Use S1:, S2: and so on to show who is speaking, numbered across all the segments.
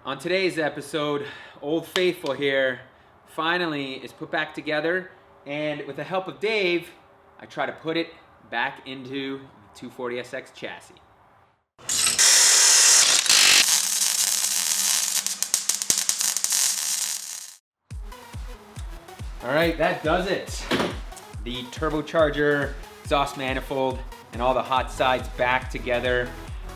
S1: On today's episode, Old Faithful here finally is put back together, and with the help of Dave, I try to put it back into the 240SX chassis. All right, that does it. The turbocharger, exhaust manifold, and all the hot sides back together.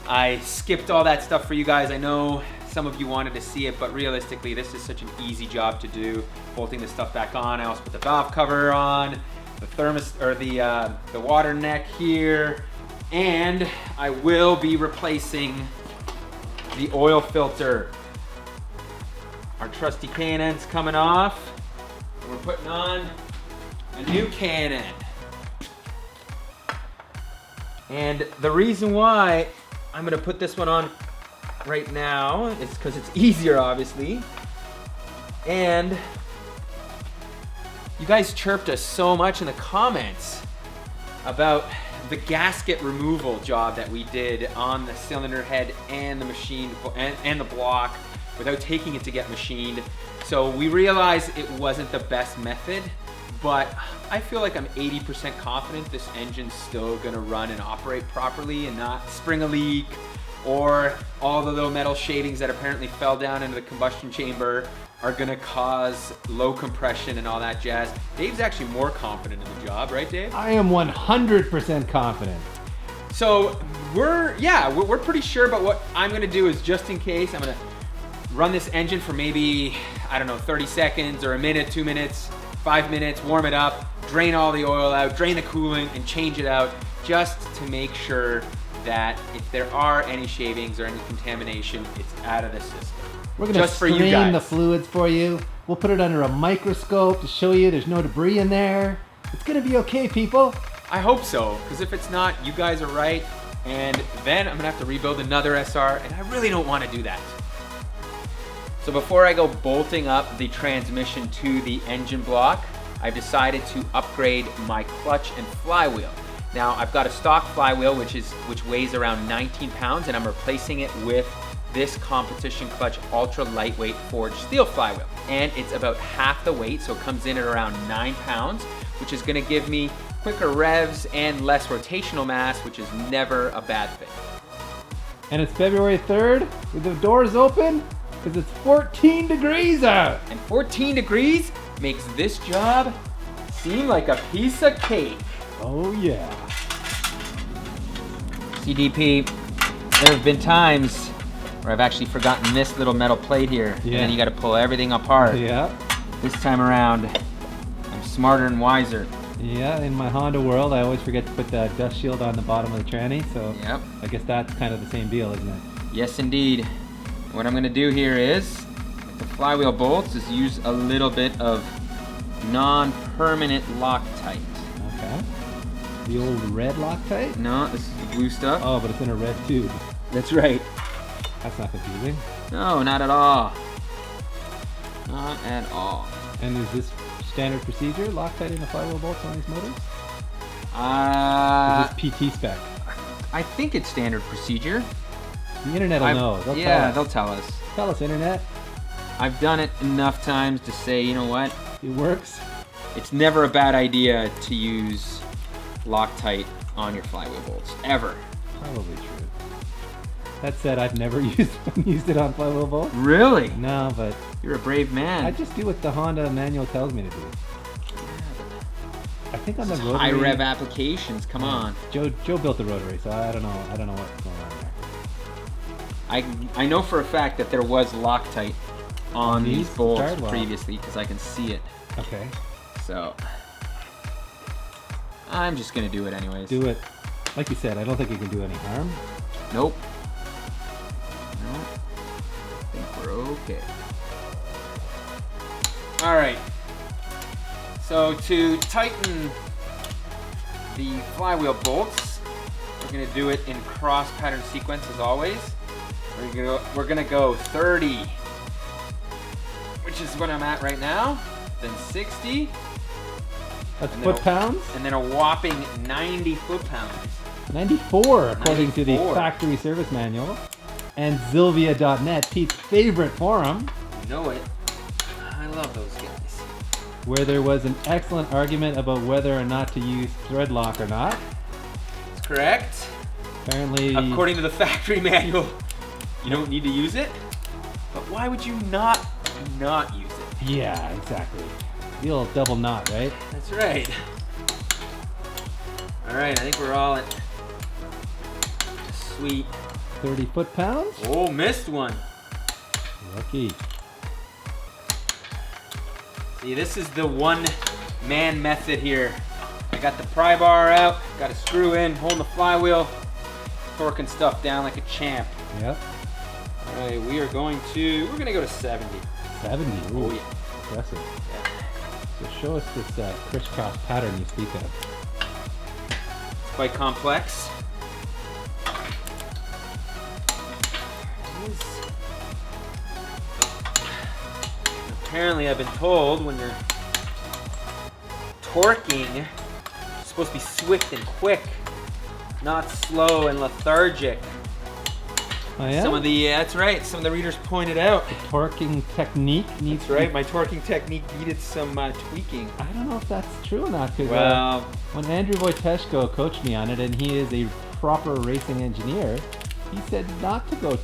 S1: I skipped all that stuff for you guys. I know some of you wanted to see it, but realistically, this is such an easy job to do. Bolting the stuff back on. I also put the valve cover on, the the water neck here, and I will be replacing the oil filter. Our trusty K&N's coming off. We're putting on a new K&N. And the reason why I'm gonna put this one on right now is because it's easier, obviously. And you guys chirped us so much in the comments about the gasket removal job that we did on the cylinder head and the machine and the block without taking it to get machined. So we realized it wasn't the best method, but I feel like I'm 80% confident this engine's still gonna run and operate properly and not spring a leak or all the little metal shavings that apparently fell down into the combustion chamber are gonna cause low compression and all that jazz. Dave's actually more confident in the job, right, Dave?
S2: I am 100% confident.
S1: So we're pretty sure, but what I'm gonna do is, just in case, I'm gonna run this engine for maybe, I don't know, 30 seconds or a minute, 2 minutes, 5 minutes, warm it up, drain all the oil out, drain the coolant, and change it out, just to make sure that if there are any shavings or any contamination, it's out of the system.
S2: We're going to strain the fluids for you. We'll put it under a microscope to show you there's no debris in there. It's going to be okay, people.
S1: I hope so, because if it's not, you guys are right, and then I'm going to have to rebuild another SR, and I really don't want to do that. So before I go bolting up the transmission to the engine block, I've decided to upgrade my clutch and flywheel. Now I've got a stock flywheel which weighs around 19 pounds, and I'm replacing it with this competition clutch ultra lightweight forged steel flywheel. And it's about half the weight, so it comes in at around 9 pounds, which is gonna give me quicker revs and less rotational mass, which is never a bad thing.
S2: And it's February 3rd, with the doors open, because it's 14 degrees out.
S1: And 14 degrees makes this job seem like a piece of cake.
S2: Oh yeah.
S1: CDP, there have been times where I've actually forgotten this little metal plate here. Yeah. And then you gotta pull everything apart.
S2: Yeah.
S1: This time around, I'm smarter and wiser.
S2: Yeah, in my Honda world, I always forget to put the dust shield on the bottom of the tranny, so yep. I guess that's kind of the same deal, isn't it?
S1: Yes, indeed. What I'm gonna do here is, with the flywheel bolts, is use a little bit of non-permanent Loctite.
S2: Okay. The old red Loctite?
S1: No, this is the blue stuff.
S2: Oh, but it's in a red tube.
S1: That's right.
S2: That's not confusing.
S1: No, not at all. Not at all.
S2: And is this standard procedure, Loctite in the flywheel bolts on these motors? Is this PT spec?
S1: I think it's standard procedure.
S2: The internet will know.
S1: They'll tell us.
S2: Tell us, internet.
S1: I've done it enough times to say, you know what?
S2: It works.
S1: It's never a bad idea to use Loctite on your flywheel bolts, ever.
S2: Probably true. That said, I've never used it on flywheel bolts.
S1: Really?
S2: No, but
S1: you're a brave man.
S2: I just do what the Honda manual tells me to do. I think on the rotary,
S1: high rev applications. Come on.
S2: Joe built the rotary, so I don't know what's going on there.
S1: I know for a fact that there was Loctite on these bolts previously, because I can see it.
S2: Okay.
S1: So I'm just gonna do it anyways.
S2: Do it. Like you said, I don't think it can do any harm.
S1: Nope. No. I think we're okay. All right. So to tighten the flywheel bolts, we're gonna do it in cross pattern sequence as always. We're gonna go 30, which is what I'm at right now, then 60.
S2: That's foot-pounds?
S1: And then a whopping 90 foot-pounds.
S2: 94, according to the factory service manual. and Zylvia.net, Pete's favorite forum.
S1: You know it. I love those guys.
S2: Where there was an excellent argument about whether or not to use thread lock or not.
S1: That's correct.
S2: Apparently,
S1: according to the factory manual, you don't need to use it. But why would you not use it?
S2: Yeah, exactly. The old double knot, right?
S1: That's right. All right, I think we're all at sweet
S2: 30 foot-pounds.
S1: Oh, missed one.
S2: Lucky.
S1: See, this is the one-man method here. I got the pry bar out, got a screw in, holding the flywheel, torquing stuff down like a champ.
S2: Yep.
S1: All right, we're gonna go to 70.
S2: 70, ooh,
S1: oh, yeah.
S2: Impressive.
S1: Yeah.
S2: So show us this crisscross pattern you speak of.
S1: It's quite complex. Apparently, I've been told when you're torquing, you're supposed to be swift and quick, not slow and lethargic.
S2: Oh, yeah?
S1: That's right. Some of the readers pointed out.
S2: The torquing technique needs.
S1: That's right. My torquing technique needed some tweaking.
S2: I don't know if that's true or not. Because
S1: well,
S2: when Andrew Wojteszko coached me on it, and he is a proper racing engineer, he said not to go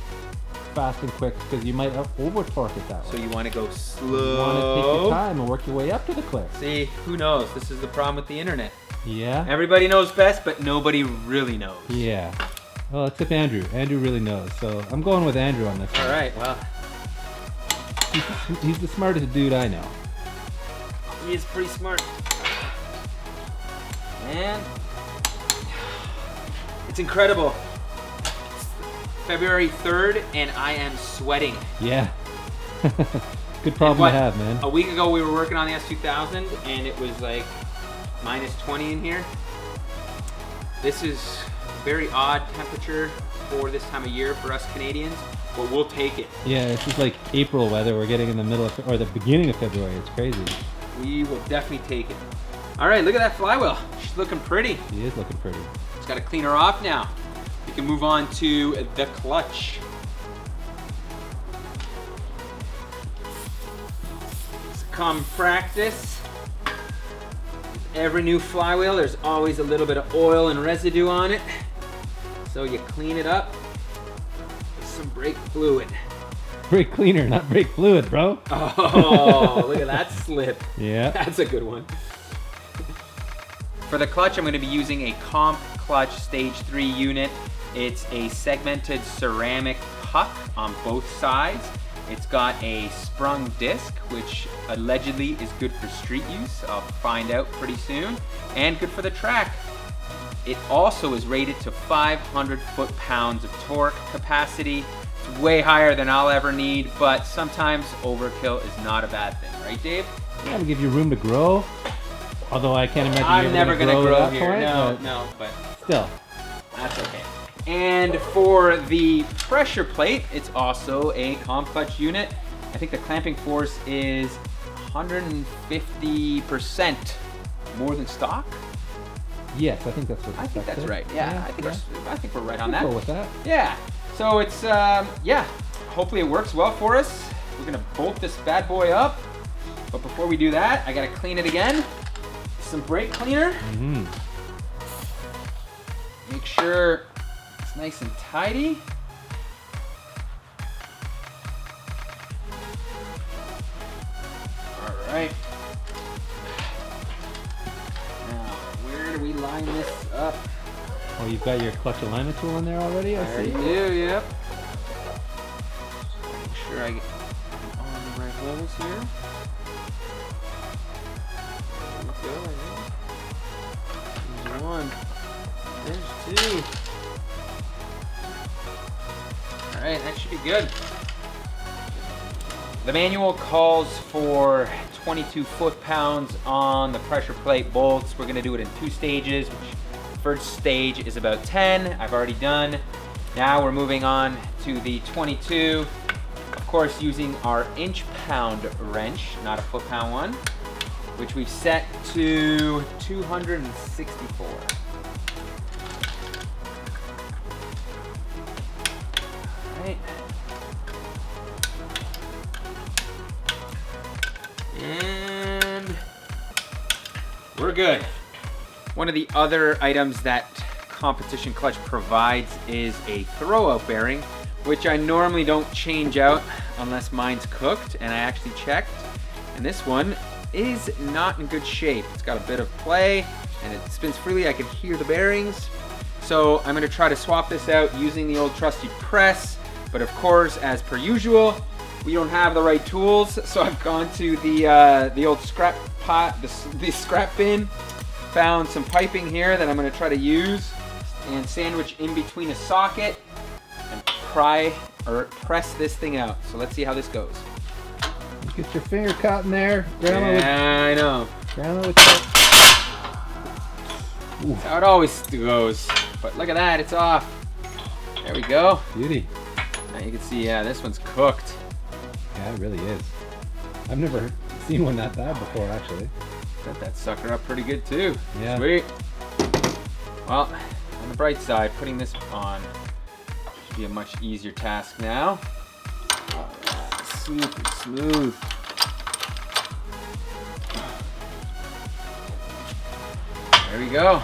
S2: fast and quick because you might over torque it that way.
S1: So you want to go slow.
S2: You want to take your time and work your way up to the cliff.
S1: See, who knows? This is the problem with the internet.
S2: Yeah.
S1: Everybody knows best, but nobody really knows.
S2: Yeah. Well, except Andrew. Andrew really knows. So I'm going with Andrew on this one.
S1: All right. Well,
S2: he's the smartest dude I know.
S1: he is pretty smart. Man, it's incredible. February 3rd, and I am sweating.
S2: Yeah. Good problem to have, man.
S1: A week ago, we were working on the S2000, and it was like minus 20 in here. This is a very odd temperature for this time of year for us Canadians, but we'll take it.
S2: Yeah, this is like April weather. We're getting in the middle of, or the beginning of February. It's crazy.
S1: We will definitely take it. All right, look at that flywheel. She's looking pretty.
S2: She is looking pretty.
S1: Just got to clean her off now. We can move on to the clutch. It's a common practice. Every new flywheel, there's always a little bit of oil and residue on it. So you clean it up with some brake fluid.
S2: Brake cleaner, not brake fluid, bro.
S1: Oh, look at that slip.
S2: Yeah.
S1: That's a good one. For the clutch, I'm going to be using a Comp Clutch Stage 3 unit. It's a segmented ceramic puck on both sides. It's got a sprung disc, which allegedly is good for street use. I'll find out pretty soon. And good for the track. It also is rated to 500 foot-pounds of torque capacity. It's way higher than I'll ever need, but sometimes overkill is not a bad thing, right, Dave?
S2: Yeah, to give you room to grow. Although I can't imagine
S1: I'm never going to grow here.
S2: Point,
S1: no, but
S2: still.
S1: That's okay. And for the pressure plate, it's also a Comp Clutch unit. I think the clamping force is 150% more than stock.
S2: Yes, I think that's what.
S1: I think that's right. Yeah, I think we're right on that.
S2: Go with that.
S1: Yeah. So it's yeah. Hopefully it works well for us. We're gonna bolt this bad boy up, but before we do that, I gotta clean it again. Some brake cleaner.
S2: Mm-hmm.
S1: Make sure it's nice and tidy. All right. Now, where do we line this up?
S2: Oh, you've got your clutch alignment tool in there already? I
S1: already
S2: see.
S1: do, yep. Make sure I get on the right holes here. There we go, I think. There's one. There's two. All right, that should be good. The manual calls for 22 foot-pounds on the pressure plate bolts. We're gonna do it in 2 stages, which the first stage is about 10, I've already done. Now we're moving on to the 22. Of course, using our inch-pound wrench, not a foot-pound one, which we've set to 264. All right. And we're good. One of the other items that competition clutch provides is a throwout bearing, which I normally don't change out unless mine's cooked, and I actually checked. And this one is not in good shape. It's got a bit of play and it spins freely. I can hear the bearings. So I'm gonna try to swap this out using the old trusty press. But of course, as per usual, we don't have the right tools. So I've gone to the old scrap pot, the scrap bin, found some piping here that I'm gonna try to use and sandwich in between a socket and press this thing out. So let's see how this goes.
S2: Get your finger caught in there.
S1: I know.
S2: That's
S1: how it always goes. But look at that, it's off. There we go.
S2: Beauty.
S1: Now you can see, yeah, this one's cooked.
S2: Yeah, it really is. I've never seen one that bad before, actually.
S1: Got that sucker up pretty good too.
S2: Yeah.
S1: Sweet. Well, on the bright side, putting this on should be a much easier task now. Super smooth. There we go.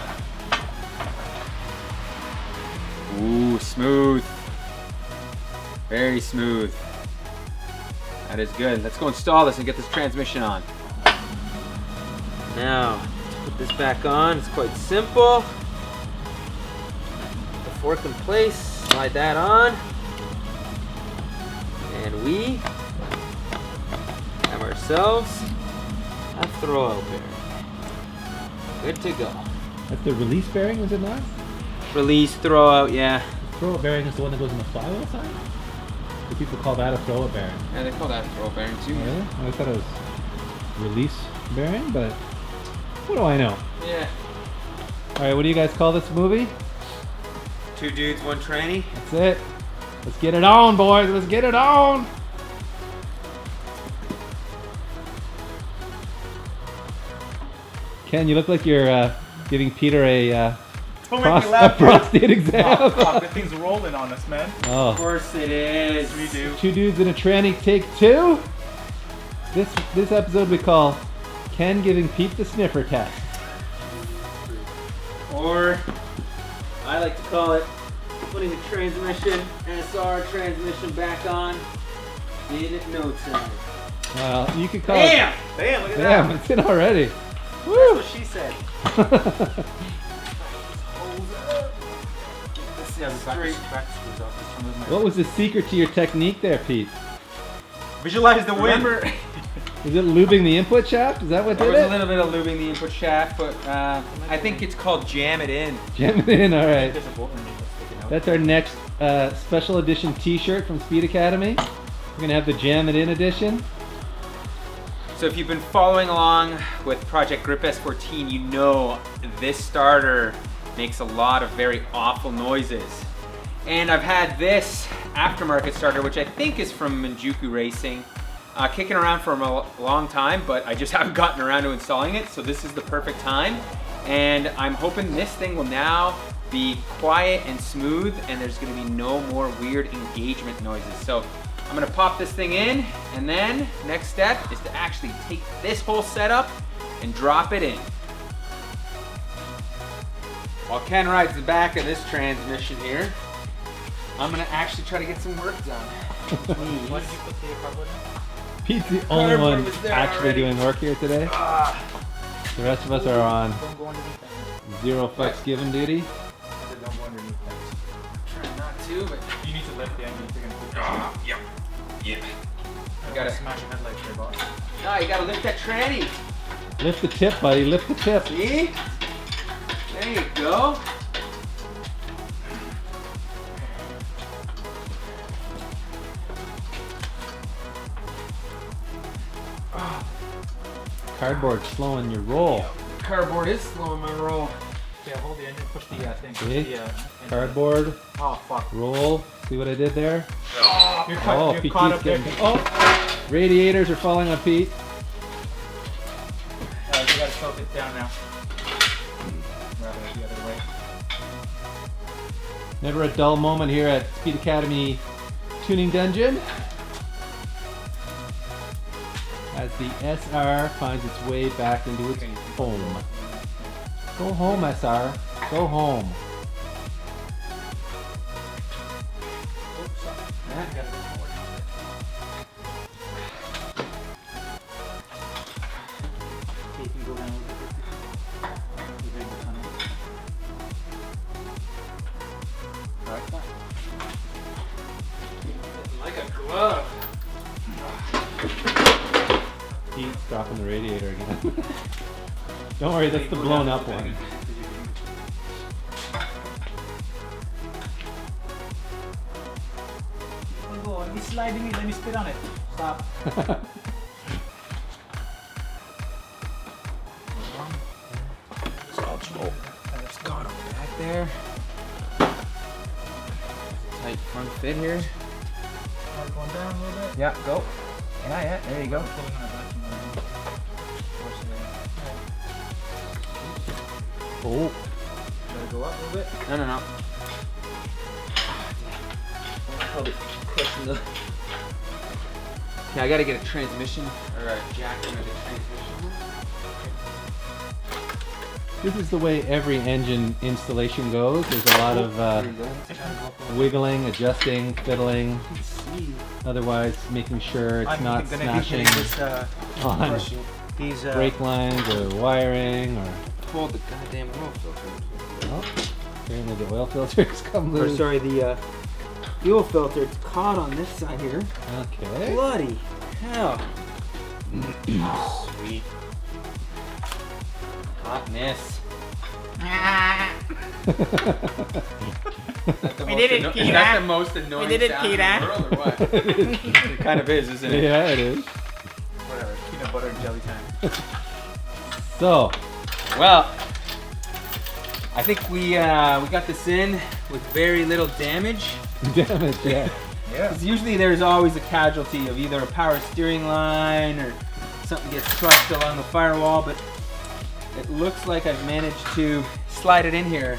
S1: Ooh, smooth. Very smooth. That is good. Let's go install this and get this transmission on. Now, put this back on. It's quite simple. Put the fork in place, slide that on. And we have ourselves a throwout bearing. Good to go.
S2: That's the release bearing, is it not?
S1: Release, throwout, yeah.
S2: The throwout bearing is the one that goes on the flywheel side? Do people call that a throwout bearing?
S1: Yeah, they call that a throwout bearing too.
S2: Oh, really? I thought it was release bearing, but what do I know?
S1: Yeah.
S2: Alright, what do you guys call this movie?
S1: Two dudes, one tranny.
S2: That's it. Let's get it on, boys. Let's get it on. Ken, you look like you're giving Peter a prostate exam.
S3: Oh, fuck, the thing's rolling on us, man.
S2: Oh.
S1: Of course it is.
S3: We do.
S2: Two dudes in a tranny, take two. This episode we call Ken giving Pete the sniffer test.
S1: Or I like to call it putting the transmission, SR transmission back on in no time.
S2: Well, you could call
S1: Damn!
S2: it.
S3: Damn, look at
S2: Damn,
S3: that.
S2: it's in already.
S3: That's
S2: Woo!
S3: what she said.
S2: What was the secret to your technique there, Pete?
S3: Visualize the wind.
S1: Remember,
S2: Is it lubing the input shaft? Is that what
S1: there
S2: did
S1: was a
S2: it?
S1: little bit of lubing the input shaft, but I think it's called jam it in.
S2: Jam it in, alright.
S3: There's a bolt underneath that's sticking out.
S2: That's our next special edition t-shirt from Speed Academy. We're going to have the Jam It In edition.
S1: So if you've been following along with Project GripS14, you know this starter makes a lot of very awful noises. And I've had this aftermarket starter, which I think is from Manjuku Racing, kicking around for a long time, but I just haven't gotten around to installing it, so this is the perfect time. And I'm hoping this thing will now be quiet and smooth, and there's gonna be no more weird engagement noises. So I'm gonna pop this thing in, and then next step is to actually take this whole setup and drop it in. While Ken rides the back of this transmission here, I'm gonna actually try to get some work done.
S3: Why did you put the cardboard in?
S2: Pete's the only
S1: Cardboard
S2: one
S1: was there
S2: actually
S1: already.
S2: doing work here today. The rest of us are on
S3: Don't go underneath that.
S2: zero fucks given duty.
S3: I said don't go underneath that.
S1: Try not to, but
S3: You need to lift the engine if you're gonna put that.
S1: yep.
S3: I
S1: gotta-
S3: smash your headlights there, boss.
S1: No, you gotta lift that tranny.
S2: Lift the tip, buddy. Lift the tip.
S1: See? There you go.
S2: Cardboard slowing your roll.
S1: Cardboard is slowing my roll.
S3: Yeah, hold the engine, push the thing. Push
S2: See?
S3: the, engine.
S2: Cardboard,
S3: Oh, fuck.
S2: roll. See what I did there?
S3: You're
S2: Oh,
S3: caught, you're
S2: PT's
S3: caught up there.
S2: getting. Oh! Radiators are falling on Pete.
S3: You gotta tilt it down now. Rather the other way.
S2: Never a dull moment here at Speed Academy Tuning Dungeon. as the SR finds its way back into its home. Go home, SR. Go home.
S3: Like a glove.
S2: Heat's dropping the radiator again. Don't worry, that's the blown up one.
S3: Oh, he's sliding it. Let me spit on it. Stop.
S1: God, I'm back there. Tight front fit here.
S3: Alright, going down a little bit.
S1: Yeah, go. Yeah, there you go.
S3: Pulling on a vacuum line.
S2: Oh,
S3: Let it go up a little bit.
S1: No. Yeah, I gotta get a transmission or a jack into the transmission.
S2: this is the way every engine installation goes. There's a lot of wiggling, adjusting, fiddling, otherwise making sure it's not smashing on
S3: These
S2: brake lines or wiring or...
S1: Hold the goddamn oil filter.
S2: Oh, apparently the oil filters come
S3: or
S2: loose.
S3: sorry, the fuel filter. It's caught on this side here.
S2: Okay.
S3: Bloody hell!
S1: Sweet. Hotness.
S3: We did it,
S1: Is
S3: Peter.
S1: that the most annoying
S3: We did it,
S1: sound in
S3: Peter.
S1: the world or what? It kind of is, isn't it?
S2: Yeah, it is.
S3: Whatever. Peanut butter and jelly time.
S2: So,
S1: Well, I think we got this in with very little damage.
S2: damage, yeah.
S3: Yeah.
S1: 'Cause usually there's always a casualty of either a power steering line or something gets crushed along the firewall, but it looks like I've managed to slide it in here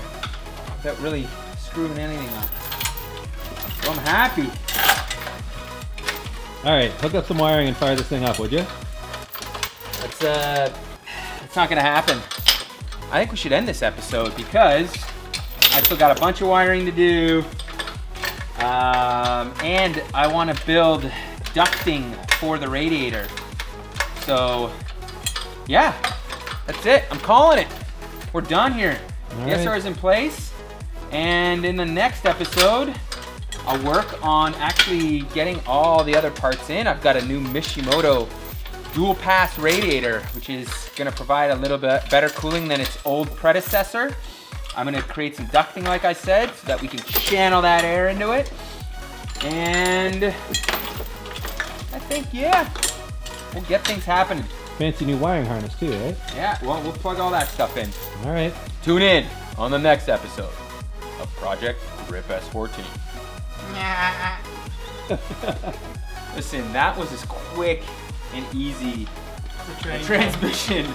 S1: without really screwing anything up. So I'm happy.
S2: All right, hook up some wiring and fire this thing up, would you?
S1: It's not gonna happen. I think we should end this episode because I still got a bunch of wiring to do. And I want to build ducting for the radiator. So, yeah, that's it. I'm calling it. We're done here.
S2: All
S1: The SR
S2: right.
S1: is in place. And in the next episode, I'll work on actually getting all the other parts in. I've got a new Mishimoto dual pass radiator, which is going to provide a little bit better cooling than its old predecessor. I'm going to create some ducting, like I said, so that we can channel that air into it. And I think, yeah, we'll get things happening.
S2: Fancy new wiring harness too, right?
S1: Yeah, well, we'll plug all that stuff in.
S2: All right.
S1: Tune in on the next episode of Project GripS14. Listen, that was as quick and easy a transmission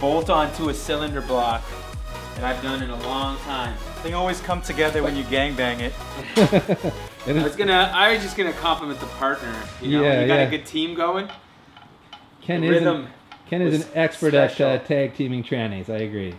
S1: bolt onto a cylinder block that I've done in a long time.
S3: They always come together when you gangbang it.
S2: It
S1: I
S2: is,
S1: was just gonna compliment the partner. You know,
S2: Yeah,
S1: when you got
S2: yeah.
S1: a good team going.
S2: Ken
S1: the
S2: is
S1: rhythm
S2: Ken is
S1: was
S2: an expert
S1: special.
S2: at tag teaming trannies. I agree.